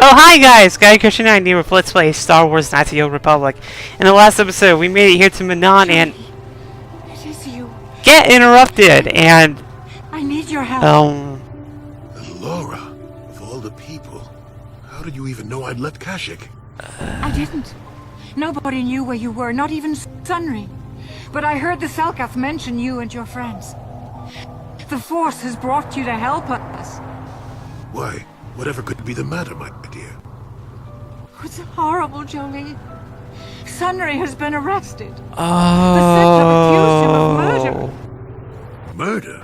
Oh, hi guys! Guy Christian and I here with Let's Play Star Wars Knights of the Old Republic. In the last episode, we made it here to Manon and It is you. get interrupted and I need your help. Laura, of all the people, how did you even know I'd left Kashyyyk? I didn't. Nobody knew where you were, not even Sunry. But I heard the Selkath mention you and your friends. The Force has brought you to help us. Why? Whatever could be the matter, my dear? It's horrible, Jolie. Sunry has been arrested. oh, The Selkath accused him of murder. Murder?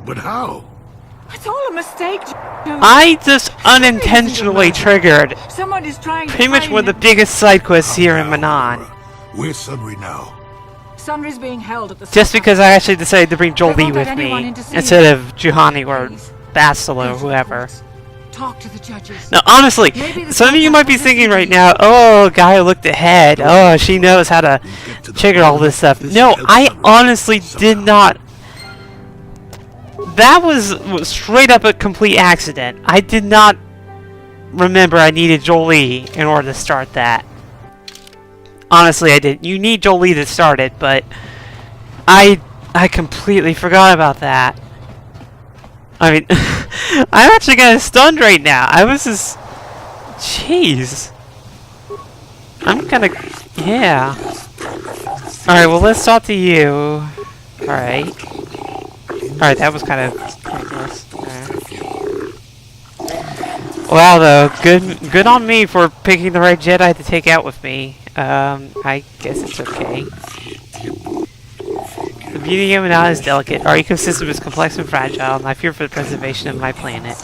But how? It's all a mistake, Jolie. I just unintentionally triggered Someone is trying pretty to much find one of the him. biggest side quests here in Now, Manon. Laura, where's Sunry now? Sunry's being held at the Just Selkath. because I actually decided to bring Jolie They won't with let anyone me in to see instead you. of Juhani or Please. Bastila or whoever. Talk to the judges. Now, honestly, Maybe the some of you Selkath might be will thinking listen to right you. now, oh, Gaia looked ahead. Oh, she knows how to Get to the trigger all bottom this of stuff. this No, hell I Sunry honestly did somehow. not. That was straight up a complete accident. I did not remember I needed Jolie in order to start that. Honestly, I didn't. You need Jolie to start it, but I completely forgot about that. I mean, I'm actually kind of stunned right now. I was just... Jeez. I'm kind of... Yeah. Alright, well, let's talk to you. Alright. Alright, that was kind of pointless. Wow, though. Good on me for picking the right Jedi to take out with me. I guess it's okay. The beauty of Manon is delicate. Our ecosystem is complex and fragile, and I fear for the preservation of my planet.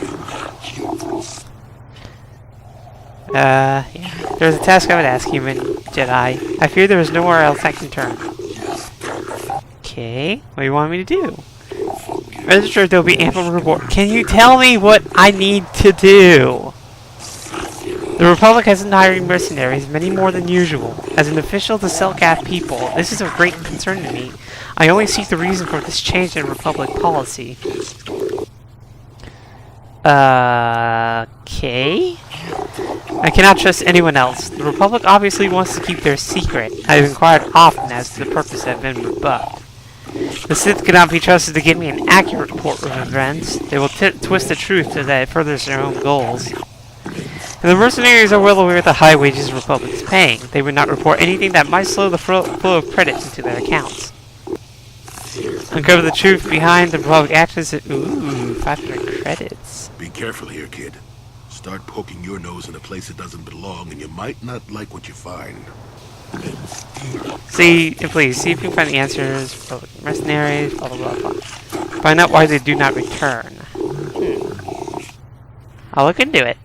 Yeah. There's a task I would ask, human Jedi. I fear there is nowhere else I can turn. Okay, what do you want me to do? Rest assured there will be ample reward. Can you tell me what I need to do? The Republic has been hiring mercenaries, many more than usual. As an official of the Selkath people, this is of great concern to me. I only seek the reason for this change in Republic policy. Okay. I cannot trust anyone else. The Republic obviously wants to keep their secret. I have inquired often as to the purpose that have been rebuffed. The Sith cannot be trusted to give me an accurate report of events. They will twist the truth so that it furthers their own goals. And the mercenaries are well aware of the high wages the Republic is paying. They would not report anything that might slow the flow of credits into their accounts. Uncover the truth behind the Republic actions. Ooh, 500 credits. Be careful here, kid. Start poking your nose in a place it doesn't belong, and you might not like what you find. Please, see if you can find the answers. Republic mercenaries, blah blah blah blah. Find out why they do not return. I'll look into it.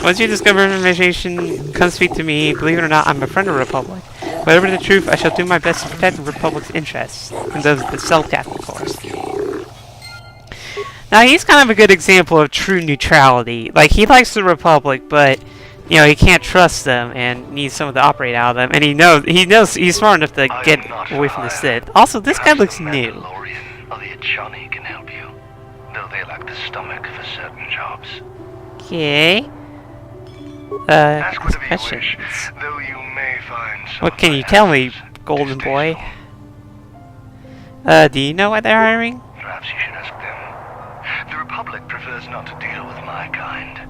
Once you discover information, come speak to me. Believe it or not, I'm a friend of the Republic. Whatever the truth, I shall do my best to protect the Republic's interests, and those of the Selkath, of course. Now, he's kind of a good example of true neutrality. Like, he likes the Republic, but, you know, he can't trust them and needs someone to operate out of them. And he knows he's smart enough to get away from the Sith. Also, this guy looks new. Or the Johnny can help you, though they lack the stomach for certain jobs. Okay. Ask whatever you questions. wish, though you may find some What of can my you tell me, answers golden boy? distasteful. Do you know why they're hiring? Perhaps you should ask them. The Republic prefers not to deal with my kind,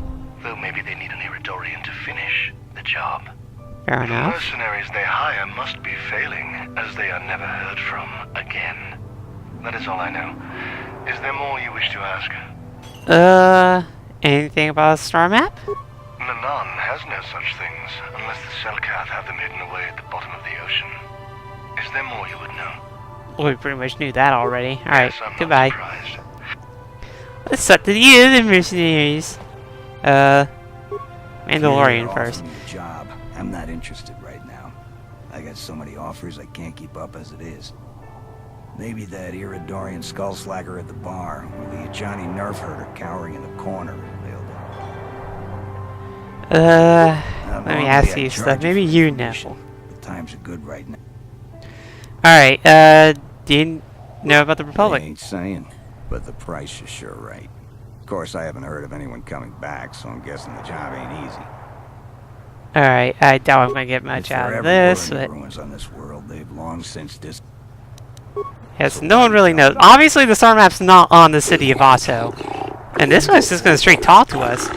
though maybe they need an Iridorian to finish the job. Fair The enough. mercenaries they hire must be failing, as they are never heard from again. That is all I know. Is there more you wish to ask? Anything about a star map? Manon has no such things, unless the Selkath have them hidden away at the bottom of the ocean. Is there more you would know? Well, we pretty much knew that already. Alright, Yes, I'm not goodbye. surprised. Let's talk to the other mercenaries. Mandalorian You're first. offering me a job. I'm not interested right now. I got so many offers I can't keep up as it is. Maybe that Iridorian skullslagger at the bar, or the Johnny nerf herder cowering in the corner. Let me ask you stuff. Maybe you know. The times are good right now. Alright, do you know about the I Republic? ain't saying, but the price is sure right. course, I haven't heard of anyone coming back, so I'm guessing the job ain't easy. Alright, I doubt I'm gonna get much If out there of ever this, were any but... ruins on this world, they've long since Yes, no one really knows. Obviously, the star map's not on the city of Otto. And this one's just gonna straight talk to us.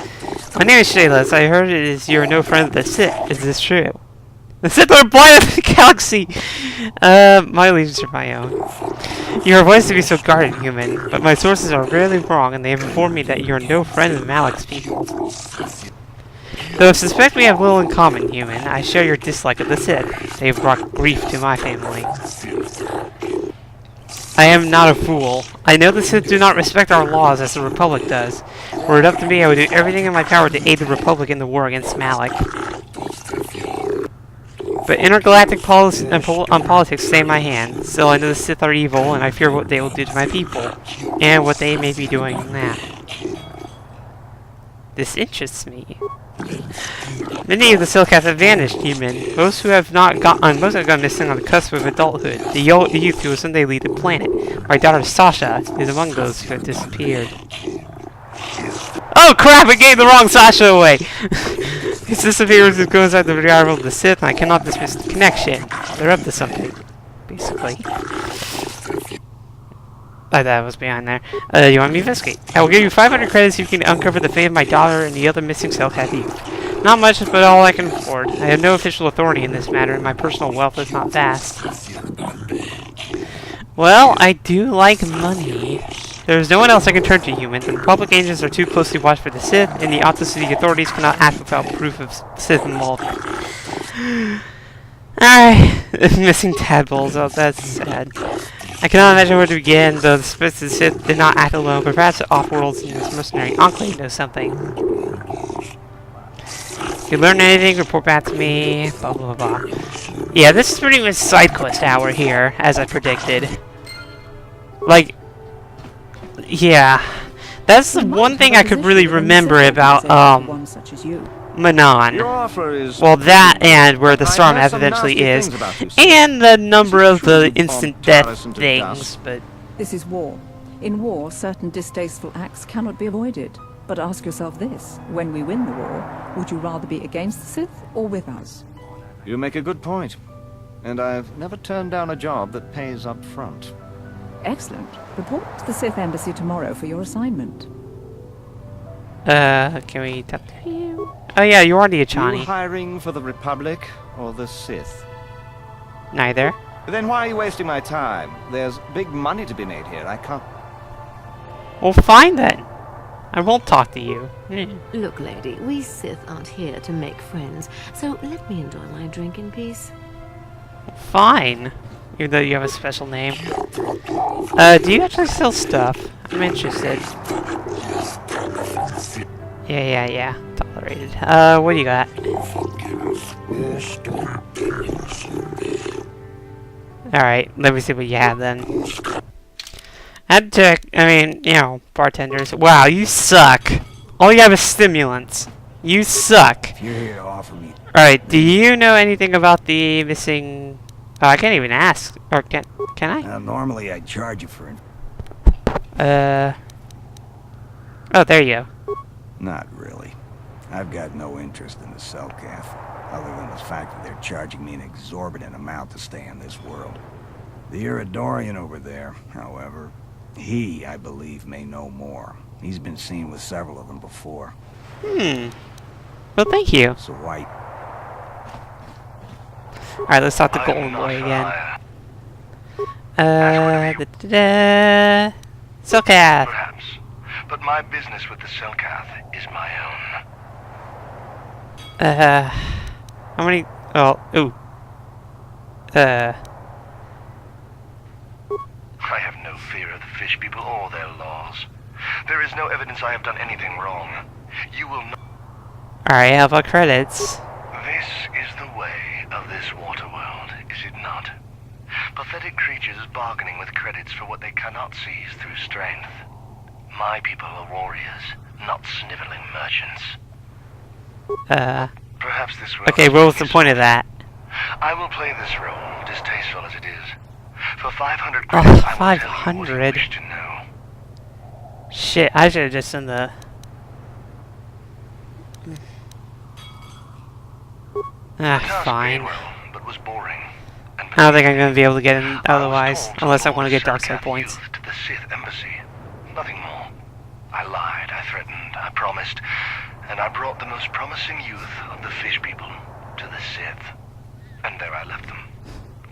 My name is Shayla. I heard it is you're no friend of the Sith. Is this true? The Sith are blind of the galaxy! My allegiance are my own. You are voiced to be so guarded, human, but my sources are rarely wrong, and they have informed me that you are no friend of Malik's people. Though I suspect we have little in common, human, I share your dislike of the Sith. They have brought grief to my family. I am not a fool. I know the Sith do not respect our laws as the Republic does. Were it up to me, I would do everything in my power to aid the Republic in the war against Malik. But intergalactic policy and politics stay in my hands. Still, I know the Sith are evil, and I fear what they will do to my people, and what they may be doing now. This interests me. Many of the Silcaths have vanished, human. Most have gone missing on the cusp of adulthood. The youth who will someday lead the planet. My daughter Sasha is among those who have disappeared. Oh crap! I gave the wrong Sasha away! His disappearance goes out the rival of the Sith, and I cannot dismiss the connection. They're up to something, basically. Oh, that was behind there. You want me to investigate? I will give you 500 credits if you can uncover the fate of my daughter and the other missing Silcath youth. Not much, but all I can afford. I have no official authority in this matter, and my personal wealth is not vast. Well, I do like money. There is no one else I can turn to, humans. The Republic agents are too closely watched for the Sith, and the Otto City authorities cannot act without proof of Sith involvement. Alright, missing tadpoles. Oh, that's sad. I cannot imagine where to begin, though the spirits of the Sith did not act alone, but perhaps the off-worlds in this mercenary enclave knows something. If you learn anything, report back to me, blah blah blah. Yeah, this is pretty much side quest hour here, as I predicted. Like, yeah. That's the one thing I could really remember about, Manon. Well, that and where the star map eventually is, and the number of the instant death things, but... This is war. In war, certain distasteful acts cannot be avoided. But ask yourself this, when we win the war, would you rather be against the Sith or with us? You make a good point. And I've never turned down a job that pays up front. Excellent. Report to the Sith Embassy tomorrow for your assignment. Can we talk to you? Oh yeah, you are the Achani. You hiring for the Republic or the Sith? Neither. Then why are you wasting my time? There's big money to be made here. I can't... Well, fine then. I won't talk to you. Look, lady, we Sith aren't here to make friends, so let me enjoy my drink in peace. Fine. Even though you have a special name. Do you actually sell stuff? I'm interested. Yeah. Tolerated. What do you got? Alright, let me see what you have then. I'd check, I mean, you know, bartenders. Wow, you suck. All you have is stimulants. You suck. If you're here to offer me... Alright, do you know anything about the missing... Oh, I can't even ask. Or can I? Normally I'd charge you for it. Oh, there you go. Not really. I've got no interest in the Selkath, other than the fact that they're charging me an exorbitant amount to stay in this world. The Iridorian over there, however, he, I believe, may know more. He's been seen with several of them before. Well, thank you. So White. Alright, let's talk to Golden Boy again. Selkath. Perhaps. But my business with the Selkath is my own. How many... Oh, ooh. I have no fear of the fish people or their laws. There is no evidence I have done anything wrong. You will not... Alright, how about credits? This is the way of this water world, is it not? Pathetic creatures bargaining with credits for what they cannot seize through strength. My people are warriors, not sniveling merchants. Perhaps this will... Okay, what was the point of that? I will play this role, distasteful as it is. For 500 credits, I will tell you what you wish to know. Shit, I should have just done the... fine. But was boring. I don't think I'm going to be able to get in otherwise, unless I want to get dark side points. To the Sith embassy. Nothing more. I lied, I threatened, I promised, and I brought the most promising youth of the fish people to the Sith. And there I left them.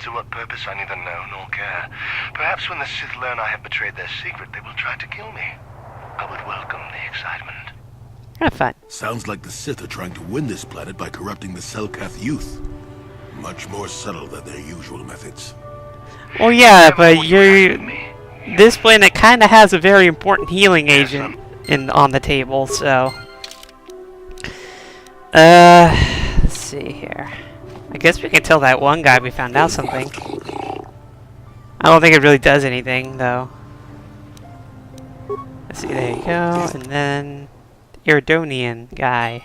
To what purpose I neither know nor care. Perhaps when the Sith learn I have betrayed their secret, they will try to kill me. I would welcome the excitement. Have fun. Sounds like the Sith are trying to win this planet by corrupting the Selkath youth. Much more subtle than their usual methods. Well, yeah, but this planet kind of has a very important healing agent on the table, so... let's see here. I guess we can tell that one guy we found out something. I don't think it really does anything, though. Let's see, there you go, and then... Iridonian guy.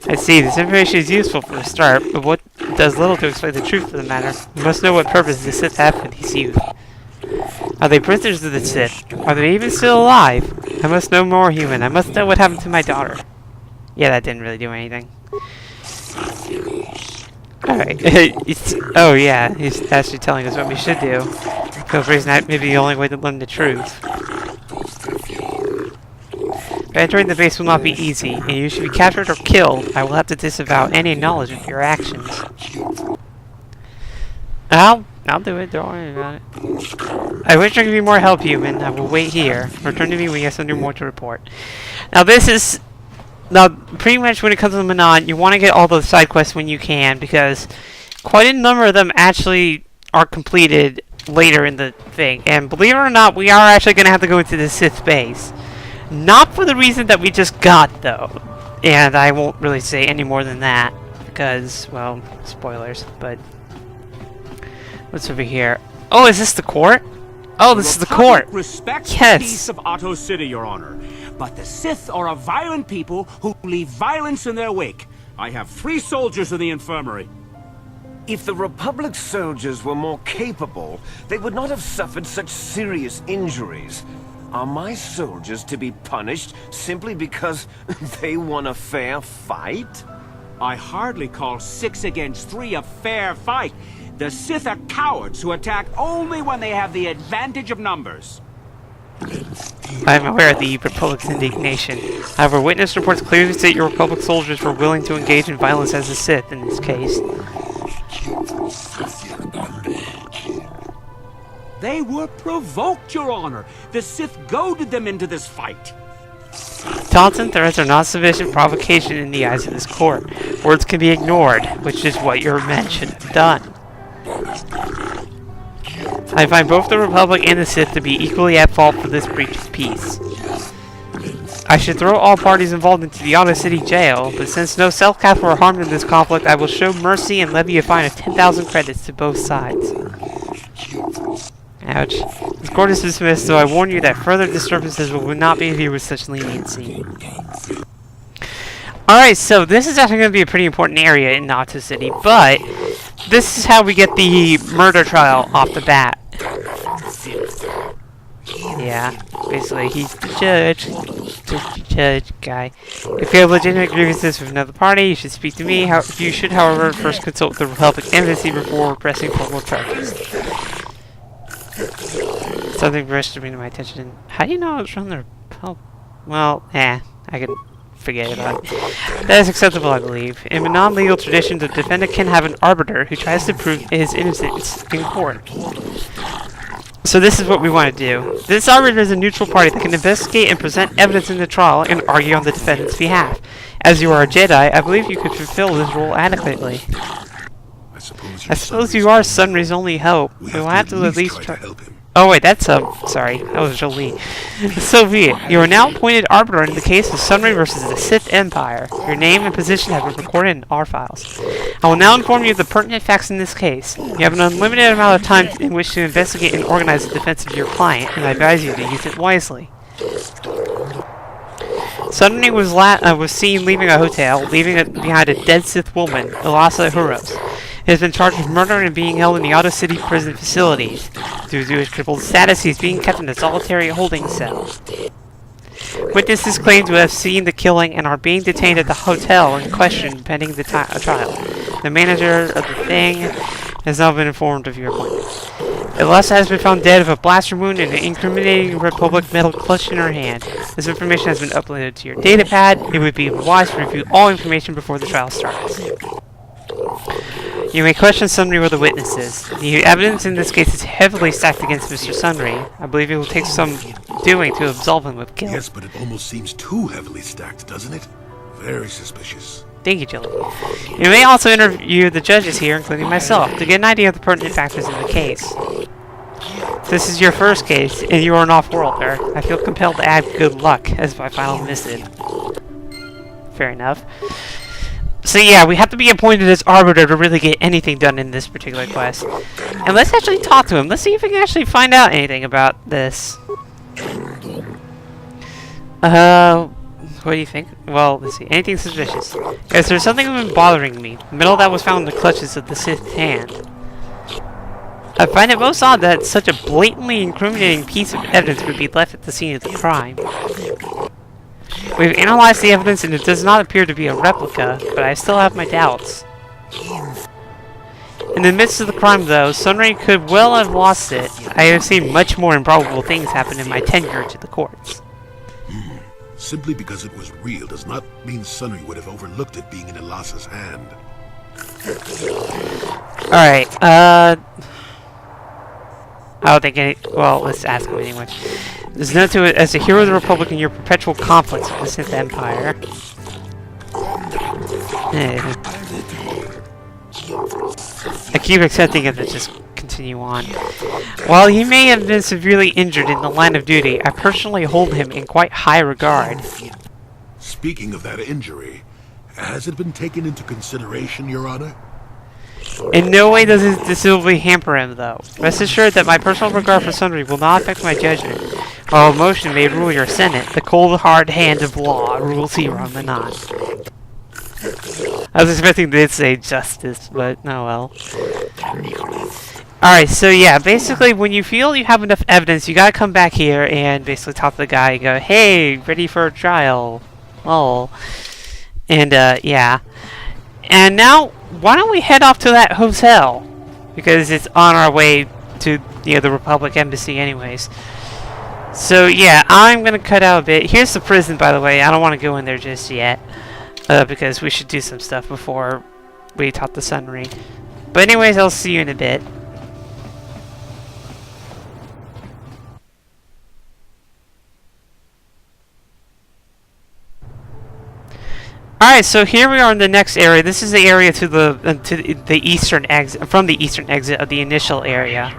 I see, this information is useful for a start, but what does little to explain the truth of the matter. We must know what purpose the Sith have for these youth. Are they prisoners of the Sith? Are they even still alive? I must know more, human. I must know what happened to my daughter. Yeah, that didn't really do anything. Alright. Oh yeah, he's actually telling us what we should do. For some reason, that may be the only way to learn the truth. Entering the base will not be easy, and you should be captured or killed. I will have to disavow any knowledge of your actions. I'll do it, don't worry about it. I wish I could be more help, human. I will wait here. Return to me when you have something more to report. Now this is... Now, pretty much when it comes to Manon, you want to get all those side quests when you can, because quite a number of them actually are completed later in the thing. And believe it or not, we are actually going to have to go into the Sith base. Not for the reason that we just got, though. And I won't really say any more than that, because, well, spoilers, but... What's over here? Oh, is this the court? Oh, this is the court! Respects Yes. the peace of Otto City, Your Honor. But the Sith are a violent people who leave violence in their wake. I have 3 soldiers in the infirmary. If the Republic soldiers were more capable, they would not have suffered such serious injuries. Are my soldiers to be punished simply because they won a fair fight? I hardly call 6 against 3 a fair fight. The Sith are cowards who attack only when they have the advantage of numbers. I am aware of the Republic's indignation. However, witness reports clearly state your Republic soldiers were willing to engage in violence as a Sith in this case. They were provoked, Your Honor. The Sith goaded them into this fight. Taunts and threats are not sufficient provocation in the eyes of this court. Words can be ignored, which is what your men should have done. I find both the Republic and the Sith to be equally at fault for this breach of peace. I should throw all parties involved into the Otto City jail, but since no Selkath were harmed in this conflict, I will show mercy and levy a fine of 10,000 credits to both sides. Ouch. This court is dismissed, so I warn you that further disturbances will not be viewed with such leniency. Alright, so this is actually going to be a pretty important area in Otto City, but this is how we get the murder trial off the bat. Yeah, basically he's the judge. The judge guy. If you have legitimate grievances with another party, you should speak to me. You should, however, first consult the Republic Embassy before pressing formal charges. Something rushed to bring to my attention. How do you know it's from the Republic? Well, I can forget about it. That is acceptable, I believe. In a non-legal tradition, the defendant can have an arbiter who tries to prove his innocence in court. So this is what we want to do. This arbiter is a neutral party that can investigate and present evidence in the trial and argue on the defendant's behalf. As you are a Jedi, I believe you could fulfill this role adequately. I suppose you are Sunry's only hope. We'll have to at least try. Oh wait, that's sorry, that was Jolie. So be it. You are now appointed arbiter in the case of Sunry versus the Sith Empire. Your name and position have been recorded in our files. I will now inform you of the pertinent facts in this case. You have an unlimited amount of time in which to investigate and organize the defense of your client, and I advise you to use it wisely. Sunny was seen leaving a hotel, leaving behind a dead Sith woman, Ilasa Huros. He has been charged with murder and being held in the Auto City prison facilities. Due to his crippled status, he is being kept in a solitary holding cell. Witnesses claim to have seen the killing and are being detained at the hotel in question pending the trial. The manager of the thing has now been informed of your appointment. Elessa has been found dead of a blaster wound and an incriminating Republic metal clutched in her hand. This information has been uploaded to your datapad. It would be wise to review all information before the trial starts. You may question Sunry with the witnesses. The evidence in this case is heavily stacked against Mr. Sunry. I believe it will take some doing to absolve him of guilt. Yes, but it almost seems too heavily stacked, doesn't it? Very suspicious. Thank you, Jilly. You may also interview the judges here, including myself, to get an idea of the pertinent factors in the case. This is your first case, and you are an off-worlder. I feel compelled to add good luck as my final missive. Fair enough. So yeah, we have to be appointed as Arbiter to really get anything done in this particular quest. And let's actually talk to him. Let's see if we can actually find out anything about this. What do you think? Well, let's see. Anything suspicious? Yes, there's something that's been bothering me. The metal that was found in the clutches of the Sith's hand. I find it most odd that such a blatantly incriminating piece of evidence would be left at the scene of the crime. We've analyzed the evidence and it does not appear to be a replica, but I still have my doubts. In the midst of the crime, though, Sunray could well have lost it. I have seen much more improbable things happen in my tenure to the courts. Simply because it was real does not mean Sunry would have overlooked it being in Elassa's hand. Alright, I don't think any... Well, let's ask him anyway. There's note to it as a hero of the Republic in your perpetual conflicts with the Sith Empire. I keep accepting it, but just continue on. While he may have been severely injured in the line of duty, I personally hold him in quite high regard. Speaking of that injury, has it been taken into consideration, Your Honor? In no way does it decisively hamper him, though. Rest assured that my personal regard for Sunry will not affect my judgment. While emotion may rule your Senate, the cold, hard hand of law rules here on the knot. I was expecting they'd say justice, but oh well. Alright, so yeah, basically when you feel you have enough evidence, you gotta come back here and basically talk to the guy and go, hey, ready for a trial. Oh. And yeah. And now, why don't we head off to that hotel? Because it's on our way to, you know, the Republic Embassy anyways. So yeah, I'm gonna cut out a bit. Here's the prison, by the way. I don't want to go in there just yet. Because we should do some stuff before we talk to Sunry. But anyways, I'll see you in a bit. Alright, so here we are in the next area. This is the area to the eastern exit, from the eastern exit of the initial area.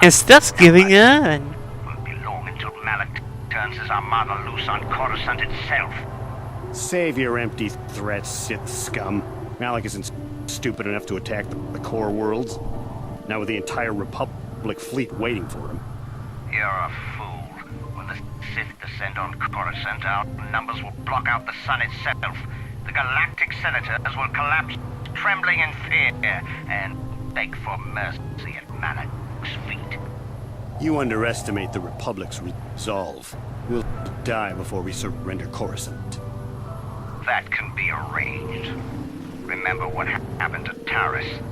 And stuff's going on. Won't be long until Malak turns his armada loose on Coruscant itself. Save your empty threats, Sith scum. Malak isn't stupid enough to attack the core worlds. Now with the entire Republic fleet waiting for him. You're a fool. When the Sith descend on Coruscant, our numbers will block out the sun itself. The galactic senators will collapse, trembling in fear, and beg for mercy at Malak's feet. You underestimate the Republic's resolve. We'll die before we surrender Coruscant. That can be arranged. Remember what happened to Taris.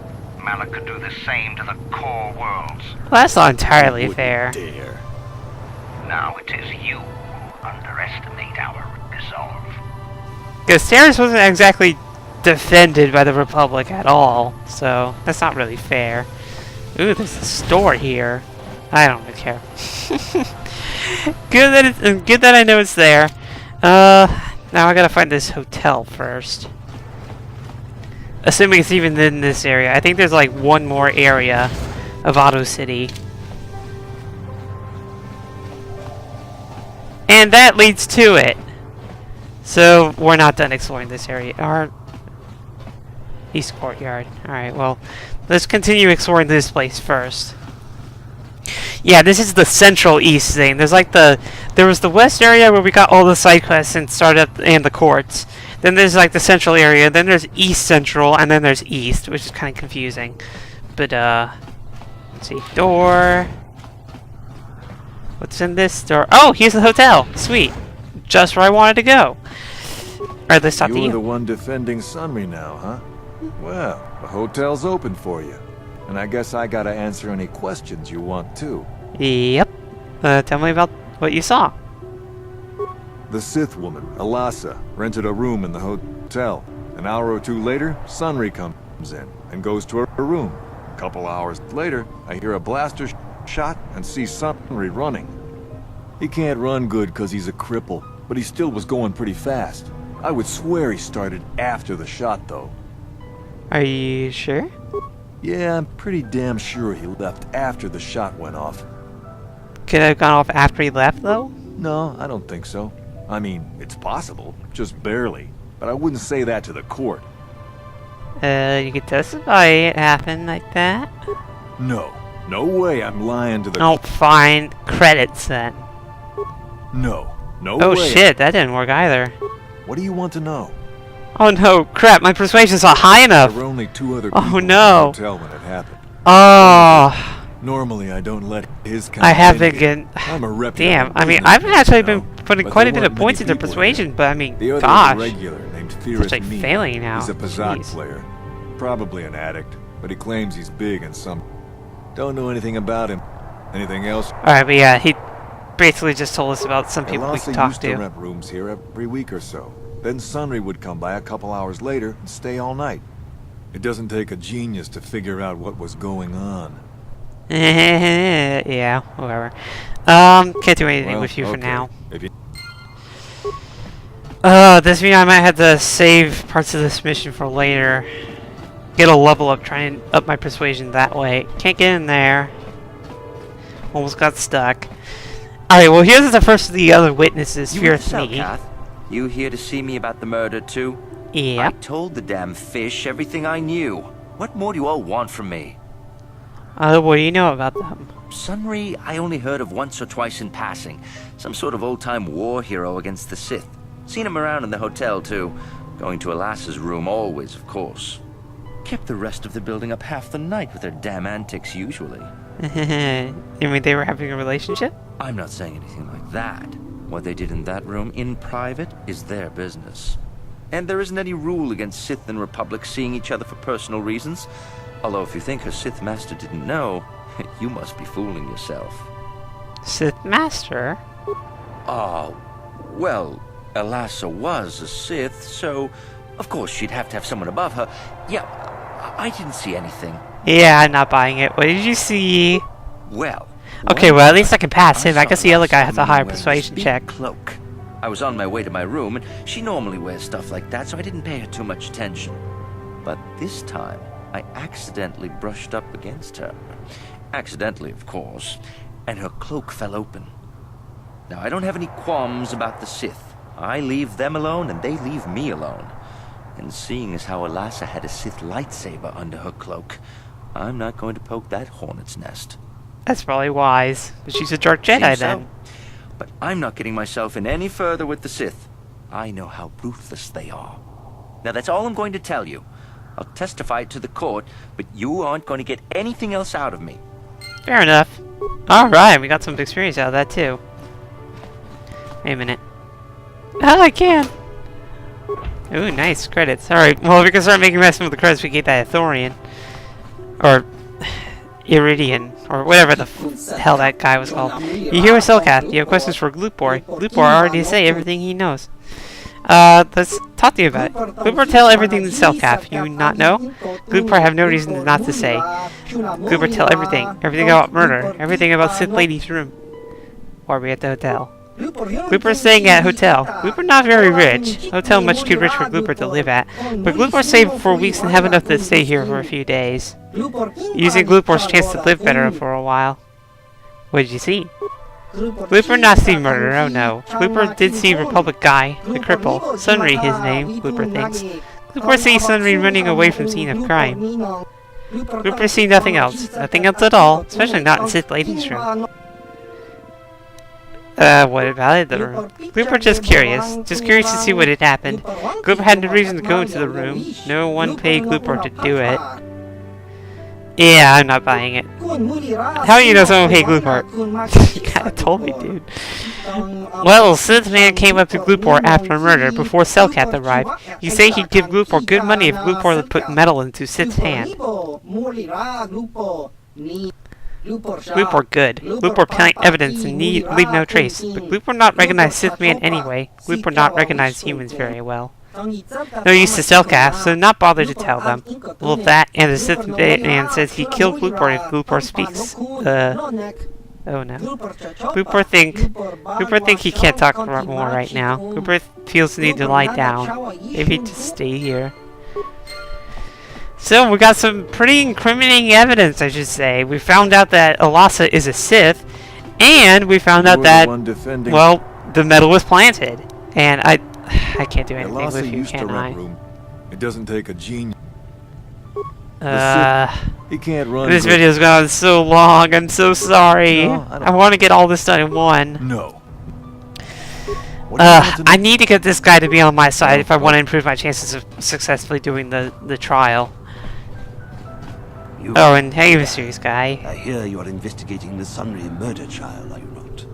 Malak could do the same to the core worlds. Well, that's not entirely fair. Dare. Now it is you who underestimate our resolve. Because Taris wasn't exactly defended by the Republic at all, so that's not really fair. Ooh, there's a store here. I don't really care. Good that I know it's there. Now I gotta find this hotel first. Assuming it's even in this area. I think there's like one more area of Auto City. And that leads to it. So we're not done exploring this area. Our East Courtyard. Alright, well, let's continue exploring this place first. Yeah, this is the central east thing. There's like there was the west area where we got all the side quests and started and the courts. Then there's like the central area, then there's east central, and then there's east, which is kind of confusing. But let's see, door. What's in this door? Oh, here's the hotel. Sweet, just where I wanted to go. Alright, let's talk to you. You're the one defending Sunry now, huh? Well, the hotel's open for you. And I guess I gotta answer any questions you want too. Yep. Tell me about what you saw. The Sith woman, Alasa, rented a room in the hotel. An hour or two later, Sunry comes in and goes to her room. A couple hours later, I hear a blaster shot and see Sunry running. He can't run good because he's a cripple, but he still was going pretty fast. I would swear he started after the shot, though. Are you sure? Yeah, I'm pretty damn sure he left after the shot went off. Could have gone off after he left, though? No, I don't think so. I mean, it's possible, just barely. But I wouldn't say that to the court. You could testify it happened like that? No. No way I'm lying to the Oh, fine. Credits, then. No. No Oh, way. shit, that didn't work either. What do you want to know? Oh no, crap, my persuasion's not high enough! There were only 2 other people Oh no! in the hotel when it happened. Oh! Normally I don't let his kind I of have thing been getting... I'm a reputable Damn, I mean, businessman, I've actually you know, been putting but quite a there bit of weren't points many into people here. persuasion, but I mean, The other gosh. was a regular named It's Fearless like Me. failing now. He's a Pazak Jeez. player. Probably an addict, but he claims he's big and some... Don't know anything about him. Anything else? Alright, but yeah, he basically just told us about some people we Alasa can talk used to to. rent rooms here every week or so. Then Sunry would come by a couple hours later and stay all night. It doesn't take a genius to figure out what was going on. Yeah, whatever. Can't do anything Well, with you for okay. now. If you... This means I might have to save parts of this mission for later. Get a level up, try and up my persuasion that way. Can't get in there. Almost got stuck. Alright, well here's the first of the other witnesses, Fearless Me. Kath? You here to see me about the murder too? Yeah. I told the damn fish everything I knew. What more do you all want from me? What do you know about them? Sunry, I only heard of once or twice in passing. Some sort of old-time war hero against the Sith. Seen him around in the hotel too. Going to Alasa's room always, of course. Kept the rest of the building up half the night with their damn antics usually. You mean they were having a relationship? I'm not saying anything like that. What they did in that room in private is their business. And there isn't any rule against Sith and Republic seeing each other for personal reasons. Although if you think her Sith Master didn't know, you must be fooling yourself. Sith Master? Oh, well, Alasa was a Sith, so of course she'd have to have someone above her. Yeah, I didn't see anything. Yeah, I'm not buying it. What did you see? Well... Okay, well at least I can pass him. I guess the other guy has a higher persuasion check. Cloak. I was on my way to my room, and she normally wears stuff like that, so I didn't pay her too much attention. But this time, I accidentally brushed up against her. Accidentally, of course, and her cloak fell open. Now, I don't have any qualms about the Sith. I leave them alone, and they leave me alone. And seeing as how Alasa had a Sith lightsaber under her cloak, I'm not going to poke that hornet's nest. That's probably wise. But she's a dark Jedi Seems then. so. But I'm not getting myself in any further with the Sith. I know how ruthless they are. Now that's all I'm going to tell you. I'll testify it to the court, but you aren't going to get anything else out of me. Fair enough. Alright, we got some experience out of that too. Wait a minute. Oh, I can! Ooh, nice credits. Alright, well if we can start making messing with the credits, we get that Ithorian. Or... Iridian. Or whatever the hell that guy was called. You hear with Selkath. You have questions for Gloopor. Gloopor already say everything he knows. Let's talk to you about it. Gloopor tell everything to Selkath. You not know? Gloopor have no reason not to say. Gloopor tell everything. Everything about murder. Everything about Sith Lady's room. Or are we at the hotel? Glooper's staying at hotel. Glooper not very rich. Hotel much too rich for Glooper to live at. But Glooper saved for weeks and have enough to stay here for a few days. Using Glooper's chance to live better for a while. What did you see? Glooper not see murder, oh no. Glooper did see Republic guy, the cripple. Sunry his name, Glooper thinks. Glooper sees Sunry running away from scene of crime. Looper see nothing else. Nothing else at all, especially not in Sith Lady's room. What about it, the room? Looper just curious to see what had happened. Looper had no reason to go into the room. No one paid Looper to do it. Yeah, I'm not buying it. How do you know someone paid Glooport? You kinda told me, dude. Well, Sith Man came up to Glooport after a murder, before Cellcath arrived. You say he'd give Glooport good money if Glooport would put metal into Sith's hand. Glooport good. Glooport plant evidence and leave no trace. But Glooport not recognize Sith Man anyway. Glooport not recognize humans very well. No use to Cellcath, so not bother to tell them. Well, that and the Sith man says he killed Glooport if Glooport speaks. Oh no. Glooport think he can't talk more right now. Glooport feels the need to lie down. Maybe just stay here. So we got some pretty incriminating evidence, I should say. We found out that Alasa is a Sith, and we found out that, well, the metal was planted. And I can't do anything with you, can I? It doesn't take a genius. He can't run. This video's gone so long. I'm so sorry. No, I want to get all this done in one. No. I need to get this guy to be on my side if I want to improve my chances of successfully doing the trial. Oh, and hey, mysterious guy. I hear you are investigating the Sunry murder trial, are you not?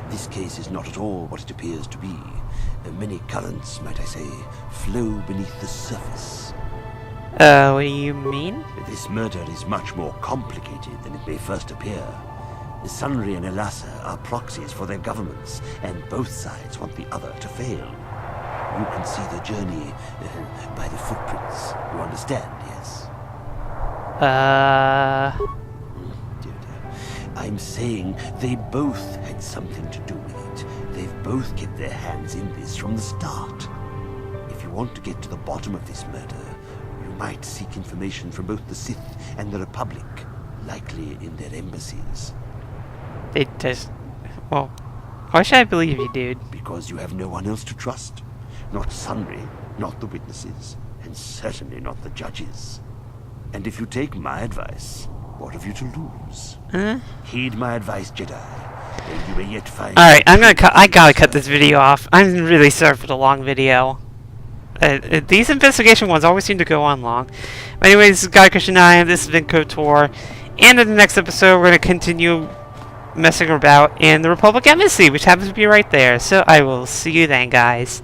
This case is not at all what it appears to be. Many currents, might I say, flow beneath the surface. What do you mean? This murder is much more complicated than it may first appear. The Sunry and Alasa are proxies for their governments, and both sides want the other to fail. You can see the journey by the footprints. You understand, yes? Dear. I'm saying they both had something to do with it. They've both kept their hands in this from the start. If you want to get to the bottom of this murder, you might seek information from both the Sith and the Republic, likely in their embassies. It does... Well, why should I believe you, dude? Because you have no one else to trust. Not Sunry, not the witnesses, and certainly not the judges. And if you take my advice, what have you to lose? Heed my advice, Jedi. And you may yet find... Alright, I gotta cut this video off. I'm really sorry for the long video. These investigation ones always seem to go on long. But anyways, this is Guy Christian I, this has been KOTOR. And in the next episode, we're gonna continue messing about in the Republic Embassy, which happens to be right there. So I will see you then, guys.